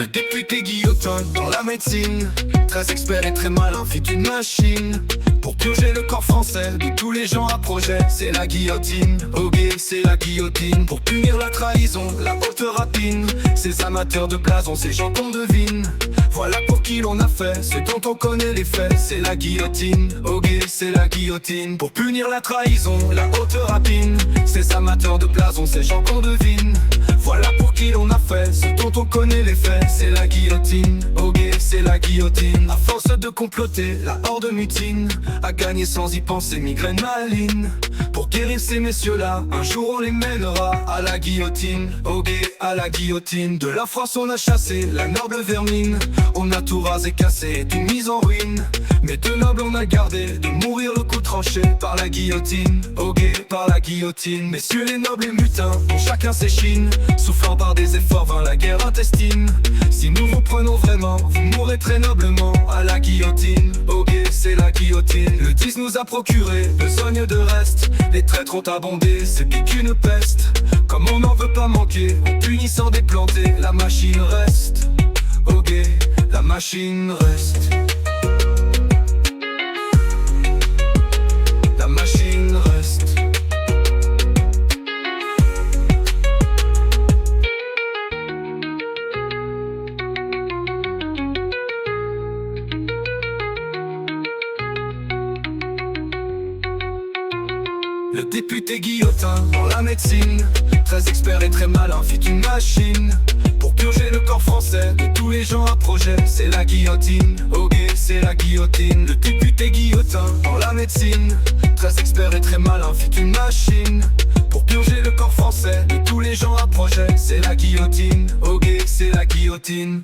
Le député Guillotin dans la médecine, très expert et très malin, fit une machine pour purger le corps français de tous les gens à projet. C'est la guillotine, ok, c'est la guillotine. Pour punir la trahison, la haute rapine, ces amateurs de blason, ces gens qu'on devine. Voilà pour qui l'on a fait, ce dont on connaît les faits. C'est la guillotine, ok, c'est la guillotine. Pour punir la trahison, la haute rapine, ces amateurs de blason, ces gens qu'on devine. Voilà pour qui l'on a fait, ce dont on connaît les faits. C'est la guillotine, ok, c'est la guillotine. À force de comploter, la horde mutine, à gagner sans y penser, migraine maligne. Pour guérir ces messieurs-là, un jour on les mènera à la guillotine, ok, à la guillotine. De la France on a chassé la noble vermine, on a tout rasé, cassé, tout mis en ruine. Mais de nobles on a gardé, de mourir le coup tranché par la guillotine, ok, par la guillotine. Messieurs les nobles et mutins, dont chacun s'échine, soufflant par des efforts vains la guerre intestine. Si nous vous prenons vraiment, vous mourrez très noblement à la guillotine, ok, c'est la guillotine. Le 10 nous a procuré besogne de reste, les traîtres ont abondé, c'est pis qu'une peste. Comme on n'en veut pas manquer, on punit sans déplanter, la machine reste, ok, la machine reste. La machine reste. Le député Guillotin dans la médecine, très expert et très malin, fit une machine pour purger le corps français de tous les gens à projet. C'est la guillotine, ok, c'est la guillotine. Le député Guillotin dans la médecine, très expert et très malin, fit une machine pour purger le corps français de tous les gens à projet. C'est la guillotine, ok, c'est la guillotine.